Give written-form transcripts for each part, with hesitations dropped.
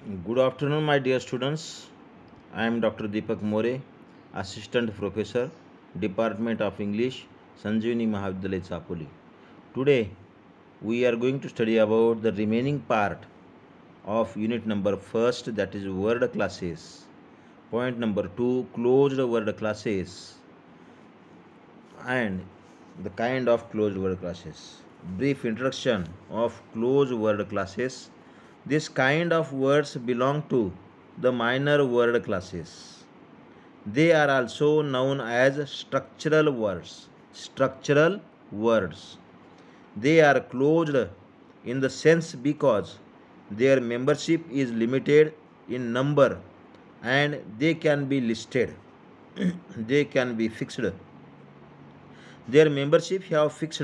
Good afternoon, my dear students. I am Dr. Deepak More, Assistant Professor, Department of English, Sanjeevani Mahavidyalaya Chapoli. Today, we are going to study about the remaining part of unit number first, that is word classes. Point number 2, closed word classes and the kind of closed word classes. Brief introduction of closed word classes. This kind of words belong to the minor word classes. They are also known as structural words. Structural words. They are closed in the sense because their membership is limited in number and they can be listed. They can be fixed. Their membership have fixed.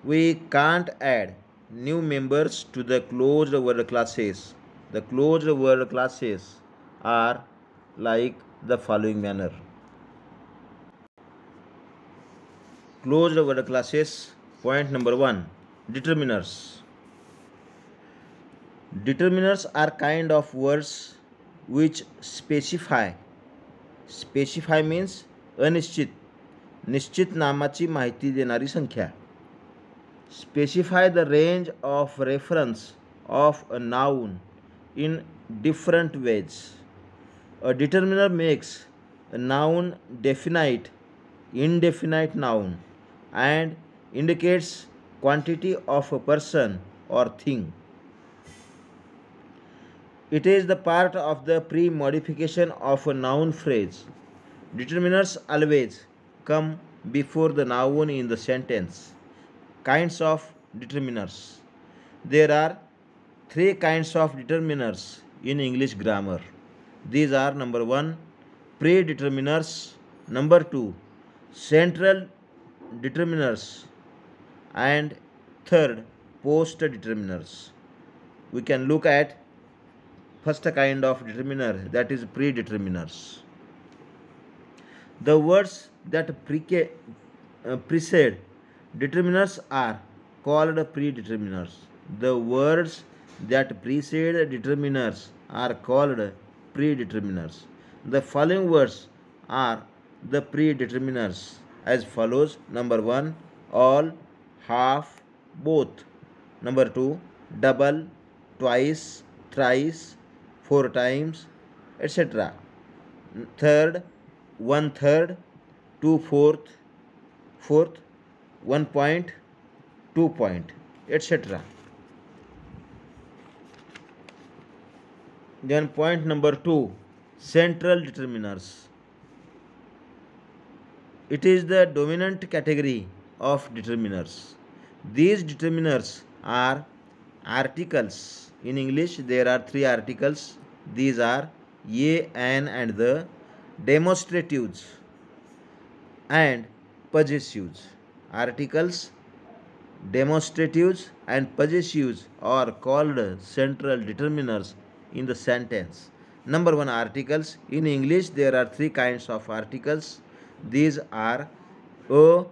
We can't add new members to the closed word classes. The closed word classes are like the following manner. Closed word classes. Point number 1, determiners. Determiners are kind of words which specify. Specify means अनिश्चित. निश्चित नामाची माहिती देणारी संख्या. Specify the range of reference of a noun in different ways. A determiner makes a noun definite, indefinite noun, and indicates quantity of a person or thing. It is the part of the pre-modification of a noun phrase. Determiners always come before the noun in the sentence. Kinds of determiners. There are three kinds of determiners in English grammar. These are number 1, predeterminers, number 2, central determiners, and third, post determiners. We can look at first kind of determiner, that is predeterminers. The words that precede determiners are called predeterminers. The words that precede determiners are called predeterminers. The following words are the predeterminers as follows. Number 1, all, half, both. Number 2, double, twice, thrice, 4 times, etc. Third, 1/3, 2/4, fourth, 1 point, 2 point, etc. Then point number 2, central determiners. It is the dominant category of determiners. These determiners are articles. In English, there are 3 articles. These are a, an, and the, demonstratives, and possessives. Articles, demonstratives, and possessives are called central determiners in the sentence. Number 1, articles. In English, there are 3 kinds of articles. These are a,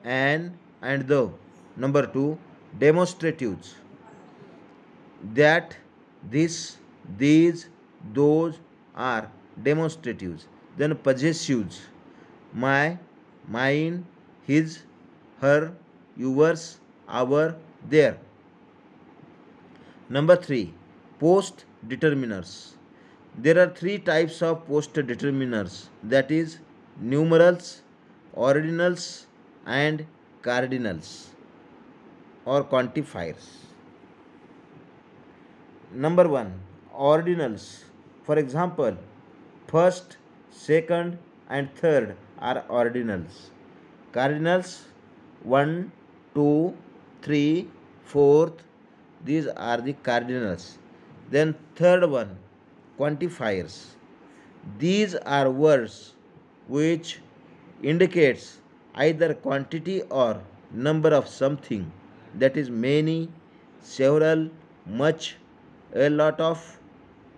an, and the. Number 2, demonstratives. That, this, these, those are demonstratives. Then possessives. My, mine, his, her, yours, our, their. Number 3, post determiners. There are 3 types of post determiners, that is numerals, ordinals, and cardinals or quantifiers. Number 1, ordinals. For example, first, second, and third are ordinals. Cardinals, 1, 2, 3, 4th, these are the cardinals. Then third one, quantifiers. These are words which indicates either quantity or number of something, that is many, several, much, a lot of,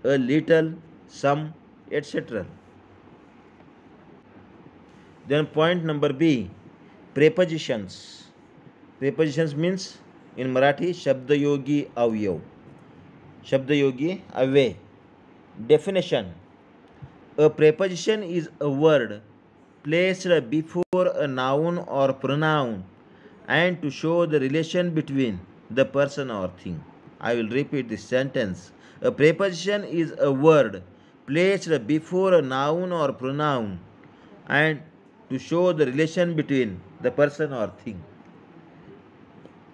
a little, some, etc. Then point number B, prepositions. Prepositions means in Marathi Shabdayogi Avyav. Shabdayogi away. Definition: a preposition is a word placed before a noun or pronoun and to show the relation between the person or thing. I will repeat this sentence. A preposition is a word placed before a noun or pronoun and to show the relation between the person or thing.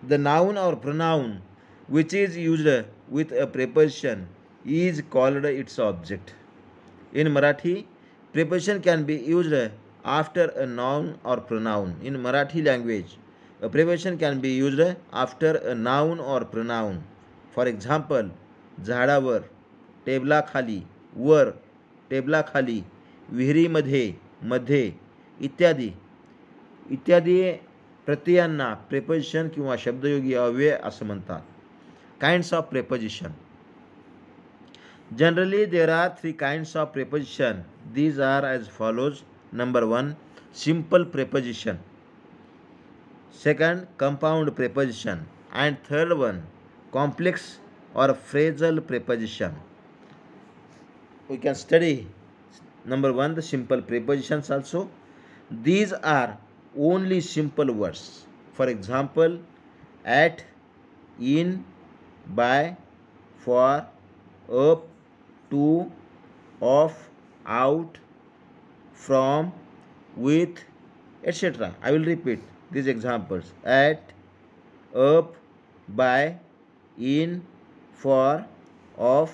The noun or pronoun which is used with a preposition is called its object. In Marathi, preposition can be used after a noun or pronoun. In Marathi language, a preposition can be used after a noun or pronoun. For example, झाडावर, टेबलाखाली, वर, टेबलाखाली, विहिरीमध्ये, मध्ये, इत्यादी इत्यादी प्रत्ययांना preposition किंवा शब्दयोगी अव्यय असं म्हणतात. Kinds of preposition. Generally, there are three kinds of preposition. These are as follows. Number one, simple preposition. Second, compound preposition. And third one, complex or phrasal preposition. We can study number one, the simple prepositions also. These are only simple words. For example, at, in, by, for, up, to, of, out, from, with, etc. I will repeat these examples: at, up, by, in, for, of,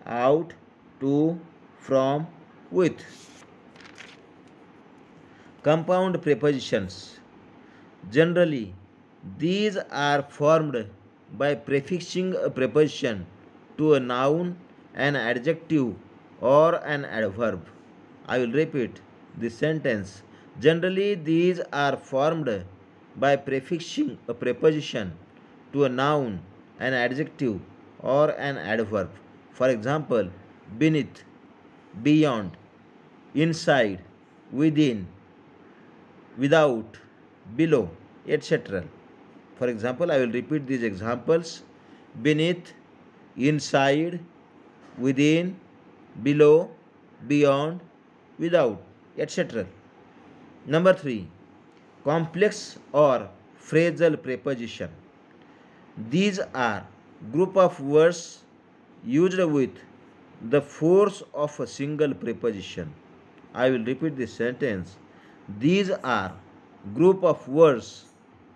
out, to, from, with. Compound prepositions. Generally, these are formed by prefixing a preposition to a noun, an adjective, or an adverb. I will repeat this sentence. Generally, these are formed by prefixing a preposition to a noun, an adjective, or an adverb. For example, beneath, beyond, inside, within, without, below, etc. For example, I will repeat these examples: beneath, inside, within, below, beyond, without, etc. Number 3, complex or phrasal preposition. These are group of words used with the force of a single preposition. I will repeat this sentence. These are group of words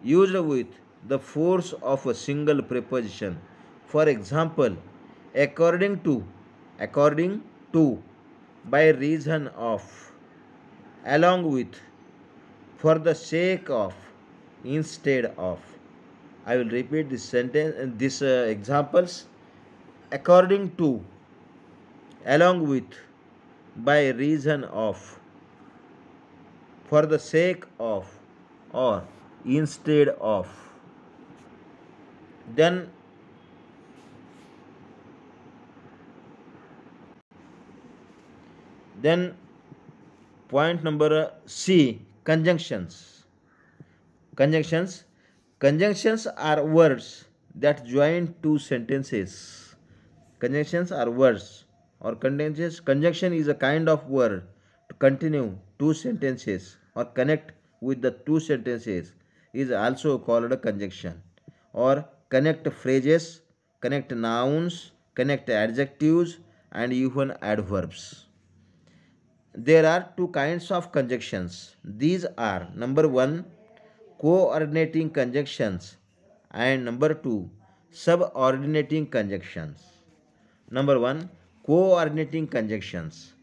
used with the force of a single preposition. For example, according to, by reason of, along with, for the sake of, instead of. I will repeat this sentence and these examples. According to, along with, by reason of, for the sake of, or instead of. Then point number C, conjunctions. Conjunctions are words that join two sentences. Conjunctions are words or conjunctions. Conjunction is a kind of word to continue two sentences or connect with the two sentences is also called a conjunction, or connect phrases, connect nouns, connect adjectives, and even adverbs. There are two kinds of conjunctions. These are number 1, coordinating conjunctions, and number 2, subordinating conjunctions. Number 1, coordinating conjunctions.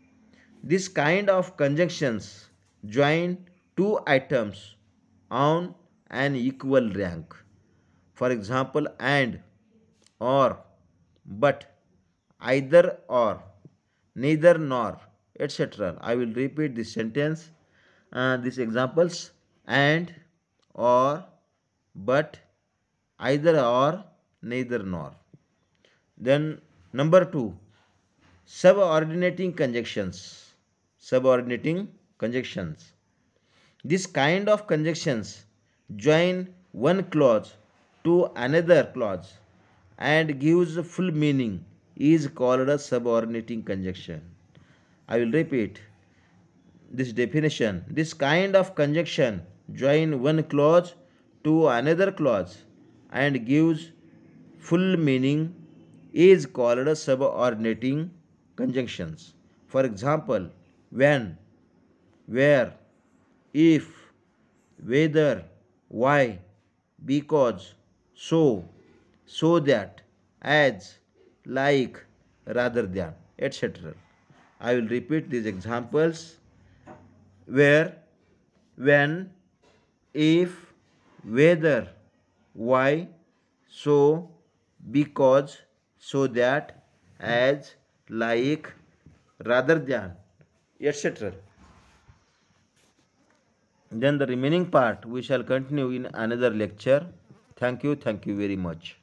This kind of conjunctions join two items on an equal rank. For example, and, or, but, either or, neither nor, etc. I will repeat this sentence, these examples: and, or, but, either or, neither nor. Then number 2, subordinating conjunctions. Subordinating conjunctions. This kind of conjunctions join one clause to another clause and gives full meaning is called a subordinating conjunction. I will repeat this definition. This kind of conjunction join one clause to another clause and gives full meaning is called a subordinating conjunctions. For example, when, where, if, whether, why, because, so that, as, like, rather than, etc. I will repeat these examples: where, when, if, whether, why, so, because, so that, as, like, rather than, etc. Then the remaining part we shall continue in another lecture. Thank you very much.